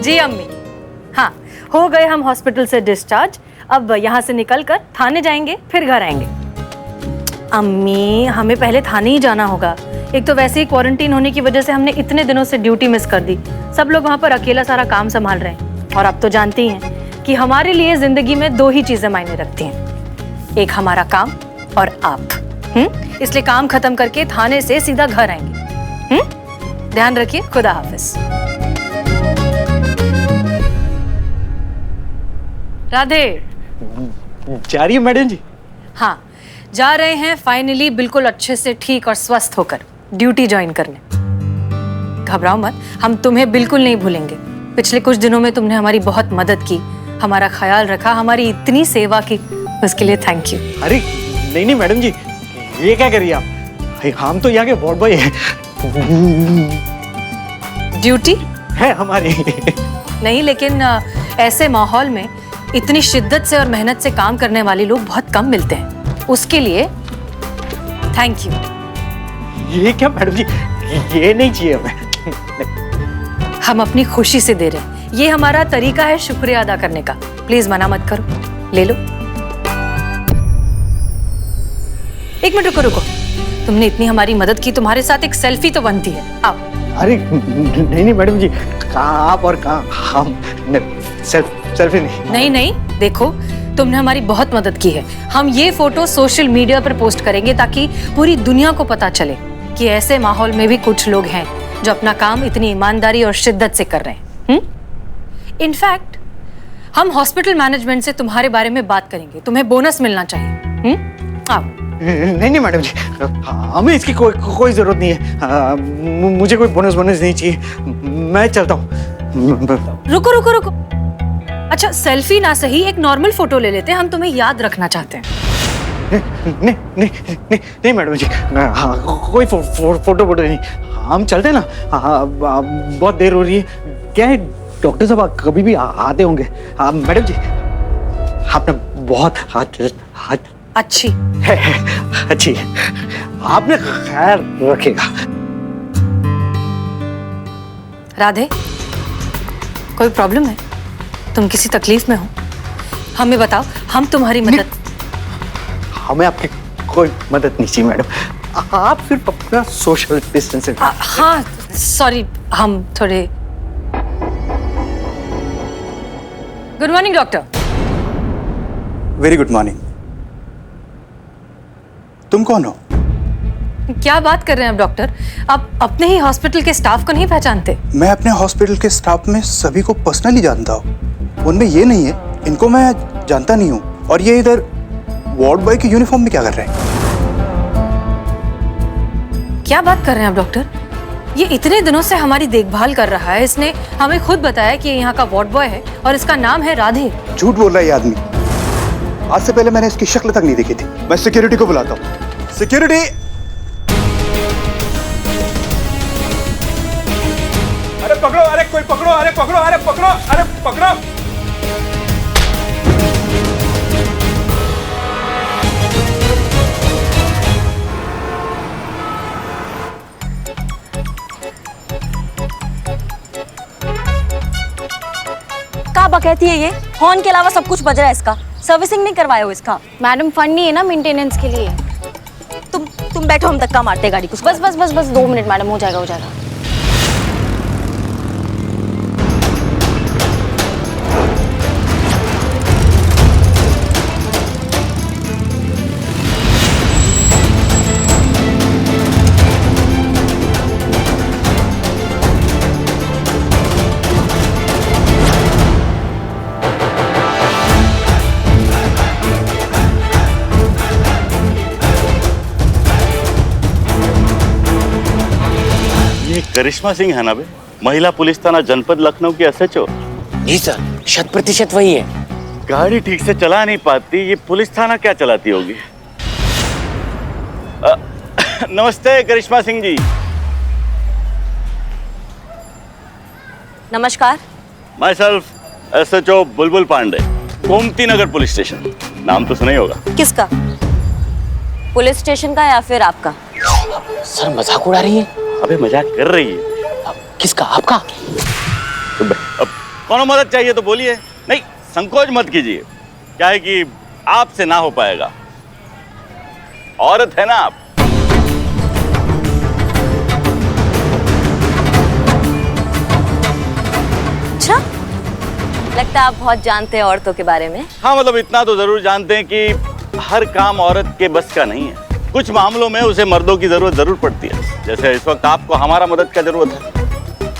जी अम्मी, हाँ हो गए हम हॉस्पिटल से डिस्चार्ज। अब यहाँ से निकलकर थाने जाएंगे, फिर घर आएंगे। अम्मी, हमें पहले थाने ही जाना होगा। एक तो वैसे ही क्वारंटीन होने की वजह से हमने इतने दिनों से ड्यूटी मिस कर दी। सब लोग वहाँ पर अकेला सारा काम संभाल रहे हैं। और आप तो जानती हैं कि हमारे लिए जिंदगी में दो ही चीजें मायने रखती हैं, एक हमारा काम और आप। इसलिए काम खत्म करके थाने से सीधा घर आएंगे। ध्यान रखिए। खुदा हाफिज। राधे। जा रही है मैडम जी? हाँ, जा रहे हैं फाइनली, बिल्कुल अच्छे से ठीक और स्वस्थ होकर ड्यूटी ज्वाइन करने। घबराओ मत, हम तुम्हें बिल्कुल नहीं भूलेंगे। पिछले कुछ दिनों में तुमने हमारी बहुत मदद की, हमारा ख्याल रखा, हमारी इतनी सेवा की, उसके लिए थैंक यू। अरे नहीं मैडम जी, ये क्या करिए आप? हम तो यहाँ के वार्ड बॉय हैं। ड्यूटी है हमारी। नहीं, लेकिन ऐसे माहौल में इतनी शिद्दत से और मेहनत से काम करने वाले लोग बहुत कम मिलते हैं। उसके लिए थैंक यू। ये क्या मैडम जी, ये नहीं चाहिए हमें। हम अपनी खुशी से दे रहे हैं, ये हमारा तरीका है शुक्रिया अदा करने का। प्लीज मना मत करो, ले लो। एक मिनट रुको। तुमने इतनी हमारी मदद की, तुम्हारे साथ एक सेल्फी तो बनती है। आओ। अरे नहीं मैडम जी, कहाँ आप और कहाँ हम। सेल्फी नहीं, देखो तुमने हमारी बहुत मदद की है। हम ये फोटो सोशल मीडिया पर पोस्ट करेंगे ताकि पूरी दुनिया को पता चले कि ऐसे माहौल में भी कुछ लोग हैं जो अपना काम इतनी ईमानदारी और शिद्दत से कर रहे हैं। इनफैक्ट हम हॉस्पिटल मैनेजमेंट से तुम्हारे बारे में बात करेंगे, तुम्हें बोनस मिलना चाहिए। आओ। नहीं मैडम जी, हमें इसकी कोई जरूरत नहीं है। मुझे कोई बोनस नहीं चाहिए, मैं चलता हूँ। रुको। अच्छा, सेल्फी ना सही, एक नॉर्मल फोटो ले लेते हैं, हम तुम्हें याद रखना चाहते हैं। नहीं मैडम जी, कोई फोटो नहीं, हम चलते हैं ना। बहुत देर हो रही है। क्या है, डॉक्टर साहब कभी भी आते होंगे। मैडम जी, आपने बहुत अच्छी है, आपने खैर रखेगा। राधे, कोई प्रॉब्लम है? तुम किसी तकलीफ में हो? हमें बताओ, हम तुम्हारी मदद। हमें आपकी कोई मदद नहीं चाहिए मैडम, आप सिर्फ अपना सोशल डिस्टेंसिंग। हाँ सॉरी, हम थोड़े। Good morning doctor. Very good morning. तुम कौन हो? क्या बात कर रहे हैं आप डॉक्टर? आप अपने ही हॉस्पिटल के स्टाफ को नहीं पहचानते? मैं अपने हॉस्पिटल के स्टाफ में सभी को पर्सनली जानता हूँ, उनमें ये नहीं है, इनको मैं जानता नहीं हूँ। और ये इधर वार्ड बॉय की यूनिफॉर्म में क्या कर रहे हैं? क्या बात कर रहे हैं आप डॉक्टर? ये इतने दिनों से हमारी देखभाल कर रहा है, इसने हमें खुद बताया कि ये यहाँ का वार्ड बॉय है और इसका नाम है राधे। झूठ बोल रहा है ये आदमी। आज से पहले मैंने इसकी शक्ल तक नहीं देखी थी। मैं सिक्योरिटी को बुलाता हूँ। सिक्योरिटी! अरे पकड़ो, अरे कोई पकड़ो, अरे पकड़ो, अरे पकड़ो, अरे पकड़ो। क्या बकैती है ये? हॉर्न के अलावा सब कुछ बज रहा है इसका। सर्विसिंग नहीं करवाए हो इसका? मैडम फंड नहीं है ना मेंटेनेंस के लिए। तुम बैठो, हम धक्का मारते गाड़ी को। बस 2 मिनट मैडम, हो जाएगा। करिश्मा सिंह है ना बे, महिला पुलिस थाना जनपद लखनऊ की एसएचओ। जी सर, 100% वही है। गाड़ी ठीक से चला नहीं पाती, ये पुलिस थाना क्या चलाती होगी? नमस्ते करिश्मा सिंह जी। नमस्कार। My self SHO Bulbul Pandey, Gomti Nagar police station. नाम तो सुना ही होगा। किसका? पुलिस स्टेशन का या फिर आपका? सर मजाक उड़ा रही है। अबे मजाक कर रही है। किसका? आपका? तो अब कोनो मदद चाहिए तो बोलिए, नहीं संकोच मत कीजिए, क्या है कि आपसे ना हो पाएगा, औरत है ना आप। अच्छा, लगता है आप बहुत जानते हैं औरतों के बारे में। हाँ मतलब इतना तो जरूर जानते हैं कि हर काम औरत के बस का नहीं है, कुछ मामलों में उसे मर्दों की जरूरत जरूर पड़ती है। जैसे इस वक्त आपको हमारा मदद का जरूरत है।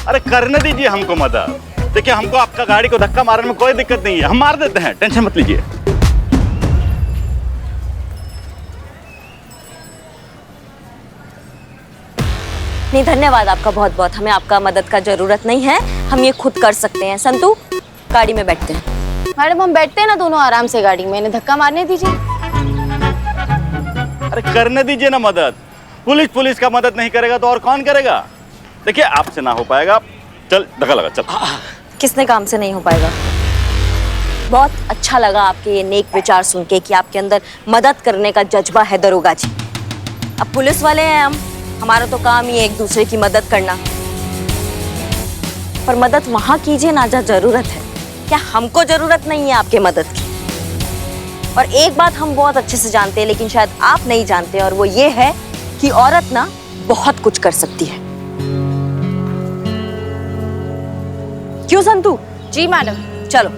अरे करने दीजिए हमको मदद। देखिए हमको आपका गाड़ी को धक्का मारने में कोई दिक्कत नहीं है, हम मार देते हैं, टेंशन मत लीजिए। नहीं धन्यवाद आपका बहुत बहुत, हमें आपका मदद का जरूरत नहीं है, हम ये खुद कर सकते हैं। संतू गाड़ी में बैठते हैं। मैडम हम बैठते हैं ना दोनों आराम से गाड़ी में, इन्हें धक्का मारने दीजिए। अरे करने दीजिए ना मदद, पुलिस का मदद नहीं करेगा तो और कौन करेगा। देखिए आपसे ना हो पाएगा, चल धक्का लगा चल। किसने काम से नहीं हो पाएगा। बहुत अच्छा लगा आपके ये नेक विचार सुन के कि आपके अंदर मदद करने का जज्बा है दरोगा जी। अब पुलिस वाले हैं हम, हमारा तो काम ही है एक दूसरे की मदद करना, पर मदद वहां कीजिए ना जहाँ जरूरत है। क्या हमको जरूरत नहीं है आपके मदद की। और एक बात हम बहुत अच्छे से जानते हैं लेकिन शायद आप नहीं जानते, और वो ये है कि औरत ना बहुत कुछ कर सकती है। क्यों संतू? जी मैडम। चलो।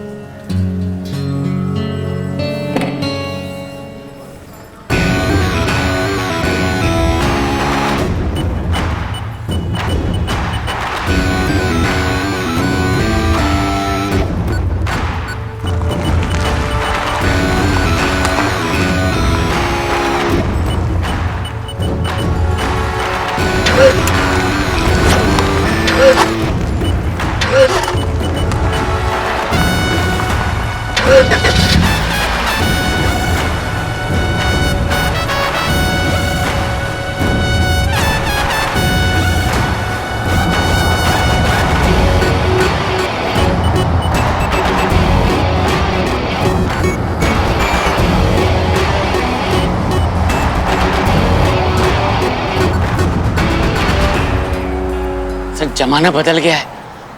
सर जमाना बदल गया है,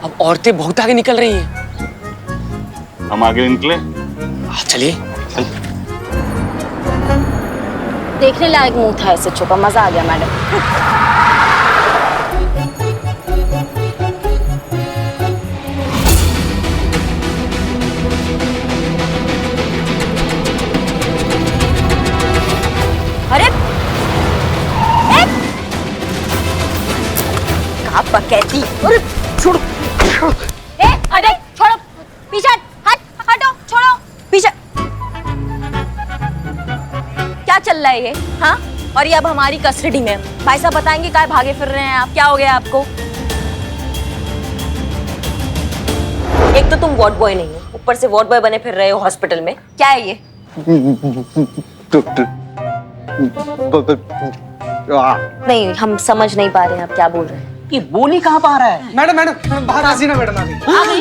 अब औरतें बहुत आगे निकल रही हैं। हम आगे निकले, चलिए। देखने लायक मुंह था एसएचओ का, मजा आ गया मैडम। अरे कहती। अरे छोड़ो। अरे छोड़ो, पीछे हटो, छोड़ो पीछे। क्या चल रहा है ये? हाँ, और ये अब हमारी कस्टडी में। भाई साहब बताएंगे क्या भागे फिर रहे हैं आप, क्या हो गया आपको? एक तो तुम वार्ड बॉय नहीं हो, ऊपर से वार्ड बॉय बने फिर रहे हो हॉस्पिटल में। क्या है ये? डॉक्टर नहीं, हम समझ नहीं पा रहे हैं आप क्या बोल रहे हैं। ये बोली कहाँ पा रहा है? मैडम बाहर आ ना मैडम, आ गई।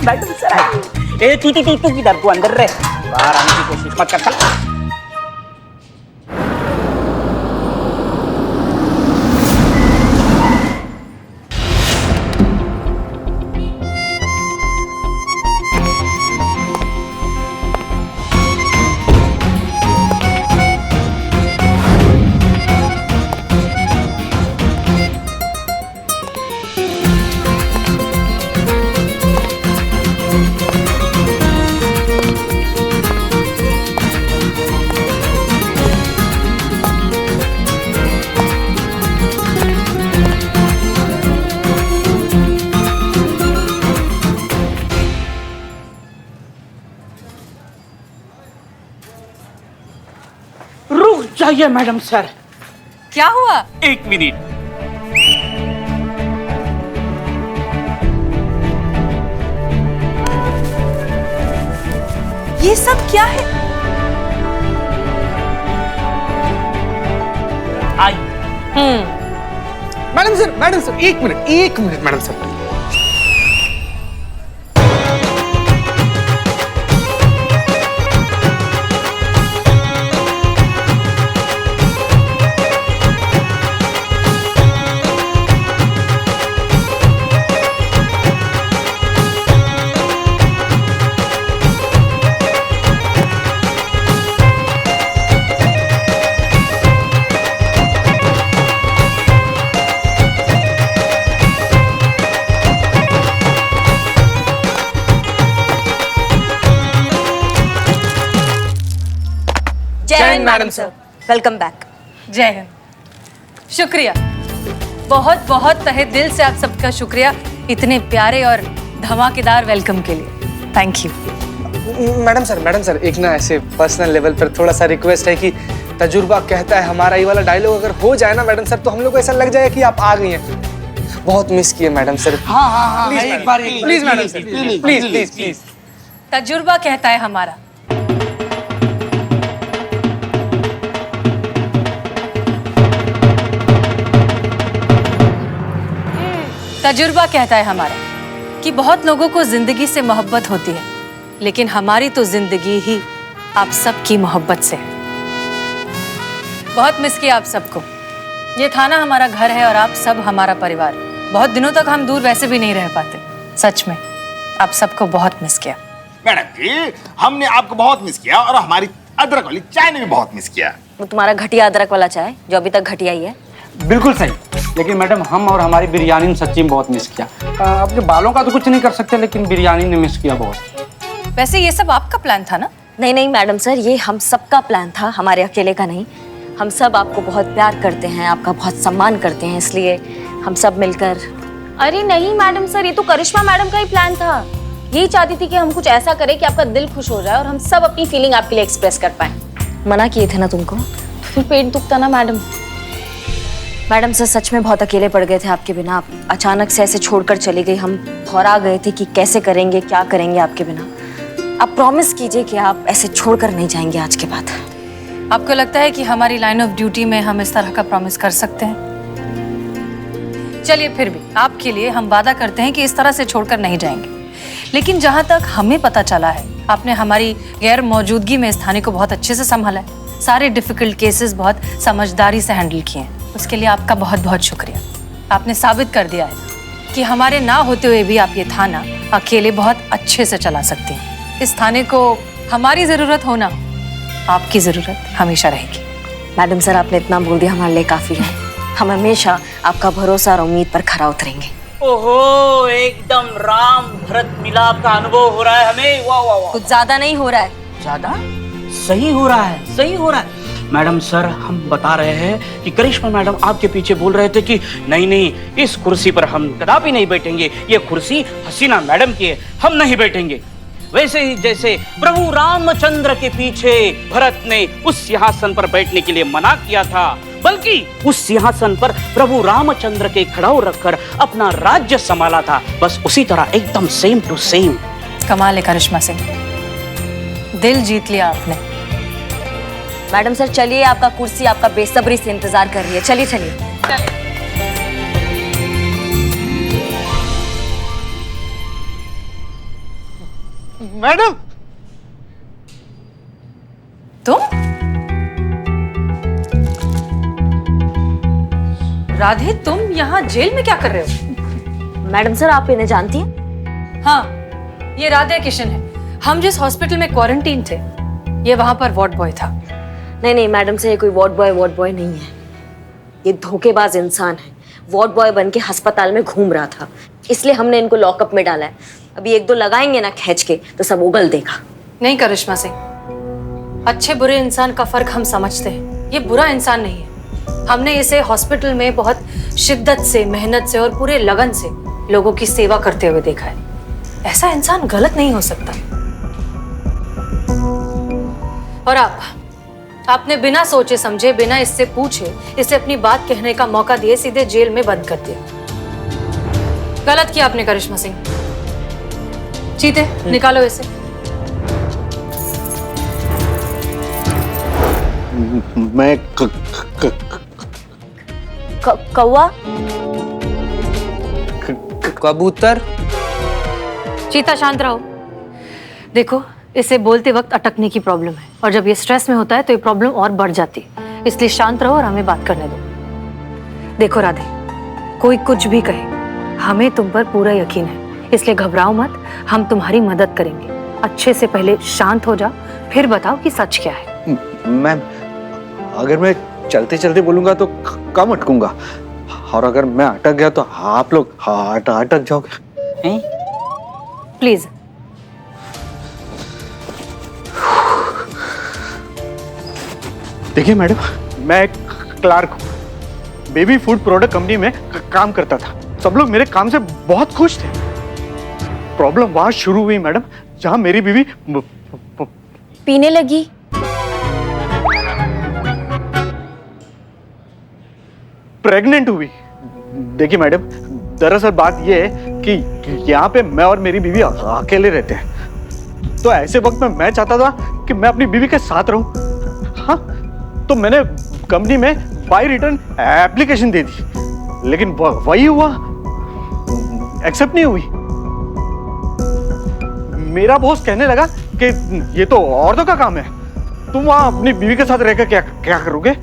Madam sir I. ए तू किधर, तू अंदर रह, बाहर आने की कोशिश मत कर। चल जाइए मैडम सर। क्या हुआ? एक मिनट। ये सब क्या है? आई। मैडम सर एक minute madam sir. Hind madam sir. Welcome back. जय हिंद। शुक्रिया, बहुत बहुत तहे दिल से आप सबका शुक्रिया इतने प्यारे और धमाकेदार वेलकम के लिए। Thank you. मैडम सर एक ना ऐसे पर्सनल लेवल पर थोड़ा सा रिक्वेस्ट है कि तजुर्बा कहता है हमारा ये वाला डायलॉग अगर हो जाए ना मैडम सर, तो हम लोग को ऐसा लग जाएगा कि आप आ गई हैं। बहुत मिस किए मैडम सर। हाँ एक बार प्लीज मैडम सर, प्लीज। तजुर्बा कहता है हमारा। तजुर्बा कहता है हमारा कि बहुत लोगों को जिंदगी से मोहब्बत होती है, लेकिन हमारी तो जिंदगी ही आप सबकी मोहब्बत से है। बहुत मिस किया आप सबको। ये थाना हमारा घर है और आप सब हमारा परिवार। बहुत दिनों तक हम दूर वैसे भी नहीं रह पाते। सच में आप सबको बहुत मिस किया। मैडम जी, हमने आपको बहुत मिस किया और हमारी अदरक वाली चाय ने भी बहुत मिस किया। वो तुम्हारा घटिया अदरक वाला चाय जो अभी तक घटिया ही है। बिल्कुल सही, लेकिन मैडम हम और हमारी बिरयानी ने सच्ची में बहुत मिस किया। आपके बालों का तो कुछ नहीं कर सकते, लेकिन बिरयानी ने मिस किया बहुत। वैसे ये सब आपका प्लान था ना? नहीं मैडम सर, ये हम सबका प्लान था, हमारे अकेले का नहीं। हम सब आपको बहुत प्यार करते हैं, आपका बहुत सम्मान करते हैं, इसलिए हम सब मिलकर। अरे नहीं मैडम सर, ये तो करिश्मा मैडम का ही प्लान था। यही चाहती थी कि हम कुछ ऐसा करें कि आपका दिल खुश हो जाए और हम सब अपनी फीलिंग आपके लिए एक्सप्रेस कर पाए। मना किए थे ना तुमको? तो फिर पेट दुखता ना मैडम। मैडम सर सच में बहुत अकेले पड़ गए थे आपके बिना। आप अचानक से ऐसे छोड़कर चली गई, हम घबरा गए थे कि कैसे करेंगे, क्या करेंगे आपके बिना। आप प्रॉमिस कीजिए कि आप ऐसे छोड़कर नहीं जाएंगे आज के बाद। आपको लगता है कि हमारी लाइन ऑफ ड्यूटी में हम इस तरह का प्रॉमिस कर सकते हैं? चलिए फिर भी आपके लिए हम वादा करते हैं कि इस तरह से छोड़कर नहीं जाएंगे। लेकिन जहां तक हमें पता चला है, आपने हमारी गैर मौजूदगी में इस थाने को बहुत अच्छे से संभाला है। सारे डिफिकल्ट केसेस बहुत समझदारी से हैंडल किए हैं। उसके लिए आपका बहुत बहुत शुक्रिया। आपने साबित कर दिया है कि हमारे ना होते हुए भी आप ये थाना अकेले बहुत अच्छे से चला सकते हैं। इस थाने को हमारी जरूरत होना, आपकी जरूरत हमेशा रहेगी। मैडम सर आपने इतना बोल दिया, हमारे लिए काफी है। हम हमेशा आपका भरोसा और उम्मीद पर खरा उतरेंगे। ओहो, एकदम राम भरत मिलाप का अनुभव हो रहा है हमें। वाह वाह वाह। कुछ ज्यादा नहीं हो रहा है? ज्यादा सही हो रहा है, सही हो रहा है। मैडम सर हम बता रहे हैं कि करिश्मा मैडम आपके पीछे बोल रहे थे कि नहीं इस कुर्सी पर हम कदापि नहीं बैठेंगे, ये कुर्सी हसीना मैडम की है, हम नहीं बैठेंगे। वैसे ही जैसे प्रभु रामचंद्र के पीछे भरत ने उस सिंहासन पर बैठने के लिए मना किया था, बल्कि उस सिंहासन पर प्रभु रामचंद्र के खड़ाऊ रखकर अपना राज्य संभाला था, बस उसी तरह एकदम सेम टू सेम। कमाल है करिश्मा सिंह, दिल जीत लिया आपने। मैडम सर चलिए, आपका कुर्सी आपका बेसब्री से इंतजार कर रही है। चलिए चलिए। मैडम तुम? राधे तुम यहाँ जेल में क्या कर रहे हो? मैडम सर आप इन्हें जानती हैं? हाँ, ये राधे किशन है। हम जिस हॉस्पिटल में क्वारंटीन थे, ये वहां पर वार्ड बॉय था। नहीं मैडम सर, ये कोई वार्ड बॉय नहीं है। ये धोखेबाज इंसान है। वार्ड बॉय बन के अस्पताल में घूम रहा था, इसलिए हमने इनको लॉकअप में डाला है। अभी एक दो लगाएंगे ना खींच के तो सब उगल देगा। नहीं करिश्मा सिंह, अच्छे बुरे इंसान का फर्क हम समझते हैं। ये बुरा इंसान नहीं है। हमने इसे हॉस्पिटल में बहुत शिद्दत से, मेहनत से और पूरे लगन से लोगों की सेवा करते हुए देखा है। ऐसा इंसान गलत नहीं हो सकता। और आपने बिना सोचे समझे, बिना इससे पूछे, इसे अपनी बात कहने का मौका दिए सीधे जेल में बंद कर दिया। गलत किया आपने करिश्मा सिंह। चीते निकालो इसे। मैं कौवा? कबूतर? चीता शांत रहो। देखो, इसे बोलते वक्त अटकने की प्रॉब्लम है, और जब ये स्ट्रेस में होता है तो ये प्रॉब्लम और बढ़ जाती है। इसलिए शांत रहो और हमें बात करने दो। देखो राधे, कोई कुछ भी कहे, हमें तुम पर पूरा यकीन है, इसलिए घबराओ मत। हम तुम्हारी मदद करेंगे। अच्छे से पहले शांत हो जाओ, फिर बताओ कि सच क्या है। मैम, अगर मैं चलते चलते बोलूंगा तो कम अटकूंगा, और अगर मैं अटक गया तो आप लोग अटक जाओगे। प्लीज। देखिए मैडम, मैं एक क्लार्क हूँ, बेबी फूड प्रोडक्ट कंपनी में काम करता था। सब लोग मेरे काम से बहुत खुश थे। प्रॉब्लम वहां शुरू हुई मैडम, जहां मेरी बीवी पीने लगी। प्रेग्नेंट हुई। देखिए मैडम, दरअसल बात यह है कि यहाँ पे मैं और मेरी बीवी अकेले रहते हैं, तो ऐसे वक्त में मैं चाहता था कि मैं अपनी बीवी के साथ रहूं। हाँ, तो मैंने कंपनी में बाय रिटर्न एप्लीकेशन दे दी, लेकिन वही हुआ, एक्सेप्ट नहीं हुई। मेरा बॉस कहने लगा कि ये तो औरतों का काम है, तुम वहां अपनी बीवी के साथ रहकर क्या क्या करोगे।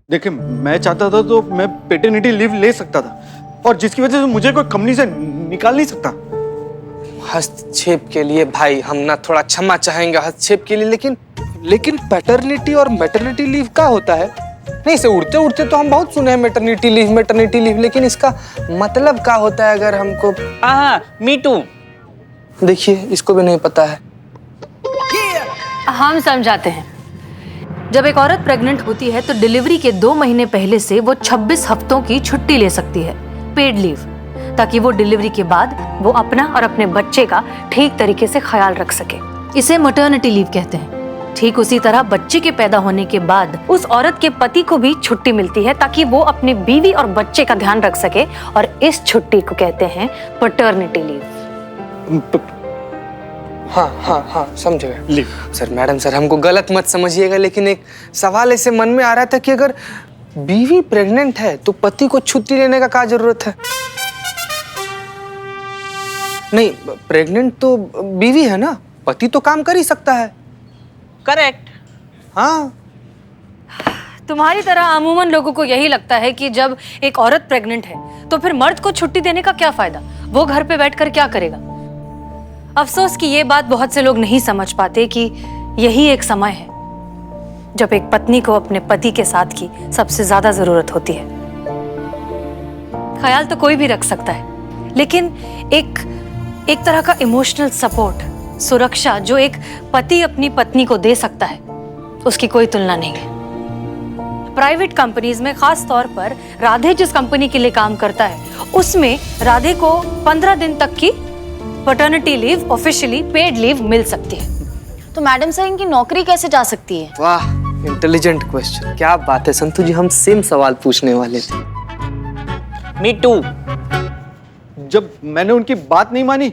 देखिए, मैं चाहता था तो मैं पैटर्निटी लीव ले सकता था, और जिसकी वजह से मुझे कोई कंपनी से निकाल नहीं सकता। हस्तक्षेप के लिए भाई हम ना थोड़ा क्षमा चाहेंगे हस्तक्षेप के लिए, लेकिन पैटर्निटी और मैटरनिटी लीव का होता है? नहीं, इसे उड़ते उड़ते तो हम बहुत सुने हैं मैटरनिटी लीव, लेकिन इसका मतलब क्या होता है अगर हमको? हाँ, मी टू। देखिए, इसको भी नहीं पता है। हम समझाते हैं। जब एक औरत प्रेग्नेंट होती है तो डिलीवरी के 2 महीने पहले से वो 26 हफ्तों की छुट्टी ले सकती है, पेड लीव, ताकि वो डिलीवरी के बाद वो अपना और अपने बच्चे का ठीक तरीके से ख्याल रख सके। इसे मैटरनिटी लीव कहते हैं। ठीक उसी तरह बच्चे के पैदा होने के बाद उस औरत के पति को भी छुट्टी मिलती है, ताकि वो अपनी बीवी और बच्चे का ध्यान रख सके, और इस छुट्टी को कहते हैं पैटर्निटी लीव। हाँ, समझ गए। लीव। सर, मैडम सर, हमको गलत मत समझिएगा, लेकिन एक सवाल ऐसे मन में आ रहा था कि अगर बीवी प्रेग्नेंट है तो पति को छुट्टी लेने का क्या जरूरत है? नहीं, प्रेग्नेंट तो बीवी है ना, पति तो काम कर ही सकता है। करेक्ट। हाँ, तुम्हारी तरह अमूमन लोगों को यही लगता है कि जब एक औरत प्रेग्नेंट है तो फिर मर्द को छुट्टी देने का क्या फायदा, वो घर पे बैठकर क्या करेगा। अफसोस कि ये बात बहुत से लोग नहीं समझ पाते कि यही एक समय है जब एक पत्नी को अपने पति के साथ की सबसे ज्यादा जरूरत होती है। ख्याल तो कोई भी रख सकता है, लेकिन एक तरह का इमोशनल सपोर्ट, सुरक्षा जो एक पति अपनी पत्नी को दे सकता है, उसकी कोई तुलना नहीं है। प्राइवेट कंपनीज में खास तौर पर राधे जिस कंपनी के लिए काम करता है, उसमें राधे को 15 दिन तक की paternity leave, officially paid leave मिल सकती है। तो मैडम सर, इनकी नौकरी कैसे जा सकती है? वाह, इंटेलिजेंट क्वेश्चन। क्या बात है संतु जी, हम सेम सवाल पूछने वाले थे। Me too. जब मैंने उनकी बात नहीं मानी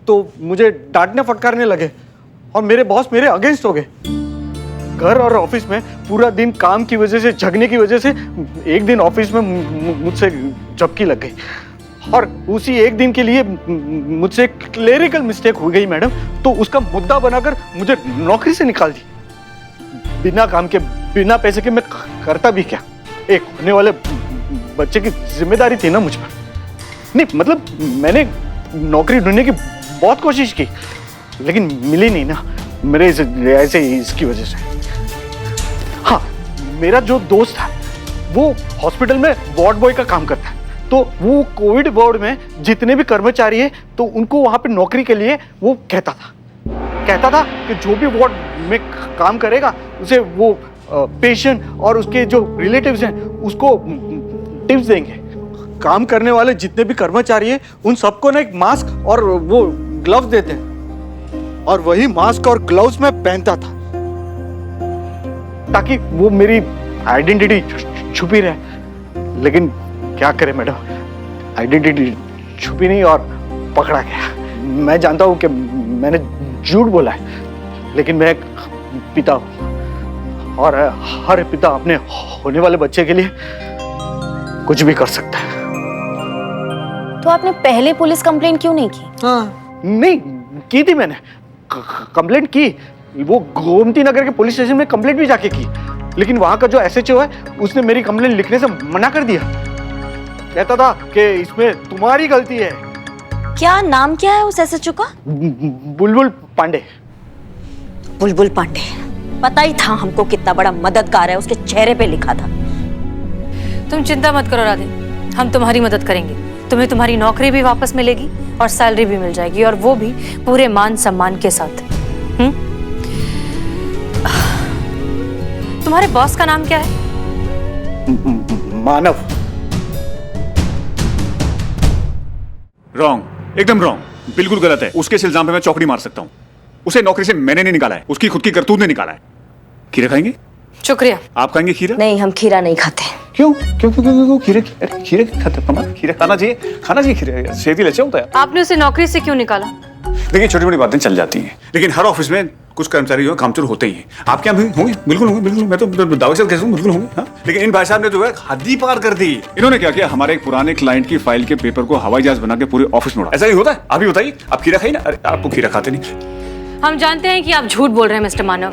तो मुझे डांटने फटकारने लगे, और मेरे बॉस मेरे अगेंस्ट हो गए। घर और ऑफिस में पूरा दिन काम की वजह से, झगड़ने की वजह से एक दिन ऑफिस में मुझसे झपकी लग गई, और उसी एक दिन के लिए मुझसे क्लेरिकल मिस्टेक हो गई मैडम, तो उसका मुद्दा बनाकर मुझे नौकरी से निकाल दी। बिना काम के, बिना पैसे के मैं करता भी क्या। एक होने वाले बच्चे की जिम्मेदारी थी ना मुझ पर। नहीं मतलब मैंने नौकरी ढूंढने की बहुत कोशिश की, लेकिन मिली नहीं ना, मेरे ऐसे इसकी वजह से। हाँ, मेरा जो दोस्त था वो हॉस्पिटल में वार्ड बॉय का काम करता है, तो वो कोविड वार्ड में जितने भी कर्मचारी हैं तो उनको वहां पे नौकरी के लिए वो कहता था कि जो भी वार्ड में काम करेगा उसे वो पेशेंट और उसके जो रिलेटिव्स हैं उसको टिप्स देंगे। काम करने वाले जितने भी कर्मचारी हैं उन सबको ना एक मास्क और वो ग्लव्स देते हैं, और वही मास्क और ग्लव्स मैं पहनता था ताकि वो मेरी आइडेंटिटी छुपी रहे। लेकिन क्या करें मैडम, आइडेंटिटी छुपी नहीं और पकड़ा गया। मैं जानता हूं कि मैंने झूठ बोला है, लेकिन मैं एक पिता हूं, और हर पिता अपने होने वाले बच्चे के लिए कुछ भी कर सकता है। तो आपने पहले पुलिस कंप्लेंट क्यों नहीं की? हाँ, नहीं की थी मैंने, कंप्लेंट की, वो गोमती नगर के पुलिस स्टेशन में कंप्लेंट भी जाके की, लेकिन वहां का जो एसएचओ है उसने मेरी कंप्लेंट लिखने से मना कर दिया। कहता था कि इसमें तुम्हारी गलती है। क्या नाम क्या है उस एसएचओ का? बुलबुल पांडे। बुलबुल पांडे, पता ही था हमको कितना बड़ा मददगार है, उसके चेहरे पे लिखा था। तुम चिंता मत करो राधे, हम तुम्हारी मदद करेंगे। तुम्हें तुम्हारी नौकरी भी वापस मिलेगी और सैलरी भी मिल जाएगी, और वो भी पूरे मान सम्मान के साथ। तुम्हारे बॉस का नाम क्या है? मानव। रॉन्ग, एकदम रॉन्ग, बिल्कुल गलत है। उसके इस इल्जाम पे मैं चौकड़ी मार सकता हूँ। उसे नौकरी से मैंने नहीं निकाला है, उसकी खुद की करतूत ने निकाला है। खीरा खाएंगे? शुक्रिया। आप खाएंगे खीरा? नहीं, हम खीरा नहीं खाते। क्यों क्यों क्यों क्यों? खीरे खीरे खाते हैं? खीरा खाना चाहिए खीरा, सेहत ही अच्छा होता है। आपने उसे नौकरी से क्यों निकाला? देखिए, छोटी मोटी बातें चल जाती हैं, लेकिन हर ऑफिस में कुछ कर्मचारी जो कामचोर होते ही हैं। आपके यहाँ भी होंगे? बिल्कुल होंगे, बिल्कुल। मैं तो दावे से कहता हूँ बिल्कुल होंगे। हाँ, लेकिन इन भाई साहब ने जो है हद ही पार कर दी। इन्होंने क्या किया, हमारे एक पुराने क्लाइंट की फाइल के पेपर को हवाई जहाज बना के पूरे ऑफिस में उड़ा। ऐसा ही होता है? आप ही बताइए, आप खीरा खाइए ना। अरे आपको खीरा खाते नहीं। हम जानते हैं कि आप झूठ बोल रहे हैं मिस्टर मानव।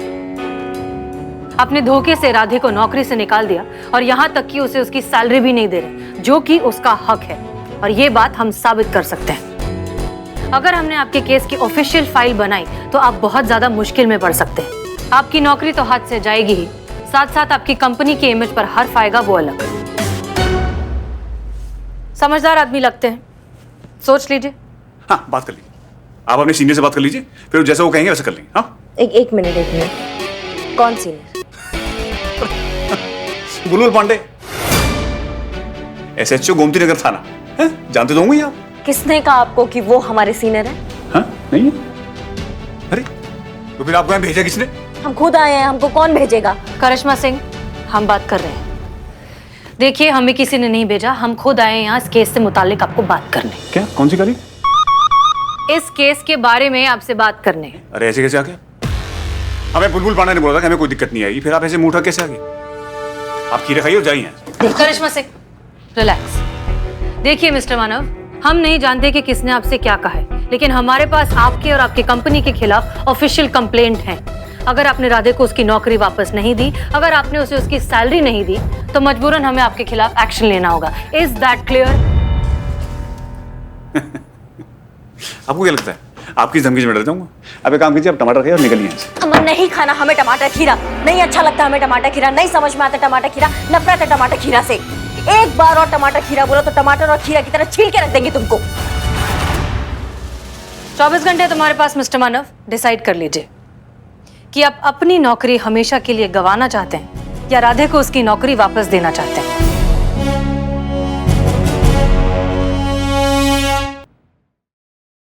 आपने धोखे से राधे को नौकरी से निकाल दिया और यहाँ तक कि उसे उसकी सैलरी भी नहीं दे रहे, जो कि उसका हक है, और ये बात हम साबित कर सकते हैं। अगर हमने आपके केस की ऑफिशियल फाइल बनाई तो आप बहुत ज्यादा मुश्किल में पड़ सकते हैं। आपकी नौकरी तो हाथ से जाएगी ही, साथ साथ आपकी कंपनी की इमेज पर हर्फ आएगा, वो अलग। समझदार आदमी लगते हैं, सोच लीजिए। हाँ, बात कर लीजिए। आप अपने सीनियर से बात कर लीजिए, फिर जैसा वो कहेंगे वैसा कर लेंगे। हाँ, एक मिनट। कौन सीनियर? बुलबुल पांडे, SHO गोमती नगर थाना है, जानते तो होंगे आप। किसने कहा आपको कि वो हमारे सीनियर है? हाँ, नहीं है? अरे तो फिर आपको यहाँ भेजा किसने? हम खुद आए हैं, हमको कौन भेजेगा? करिश्मा सिंह, हम बात कर रहे हैं। देखिए, हमें किसी ने नहीं भेजा, हम खुद आए हैं यहाँ इस केस से मुतालिक आपको बात करने। क्या? कौन सी गाड़ी? इस केस के बारे में आपसे बात करने। अरे ऐसे कैसे आ गया? हमें बुलबुल पांडे ने बोला था कि हमें कोई दिक्कत नहीं आएगी, फिर आप ऐसे मुंह उठा कैसे आ गए? आप खीरे खाइए और जाइए। करिश्मा सिंह, रिलैक्स। देखिए मिस्टर मानव, हम नहीं जानते कि किसने आपसे क्या कहा है, लेकिन हमारे पास आपके और आपकी कंपनी के खिलाफ ऑफिशियल कंप्लेंट है। अगर आपने राधे को उसकी नौकरी वापस नहीं दी, अगर आपने उसे उसकी सैलरी नहीं दी, तो मजबूरन हमें आपके खिलाफ एक्शन लेना होगा। Is that clear? आपको क्या लगता है आपकी धमकी से मैं डर जाऊंगा? अब एक काम कीजिए, आप टमाटर खाइए और निकलिए यहाँ से। हमें नहीं खाना, हमें टमाटर खीरा नहीं अच्छा लगता। हमें टमाटर खीरा नहीं समझ में आता। टमाटर खीरा नफरत है टमाटर खीरा से। एक बार और टमाटर खीरा बोलो तो टमाटर और खीरा की तरह छील के रख देंगे तुमको। 24 घंटे तुम्हारे पास मिस्टर मानव, डिसाइड कर लीजिए कि आप अपनी नौकरी हमेशा के लिए गंवाना चाहते हैं या राधे को उसकी नौकरी वापस देना चाहते हैं।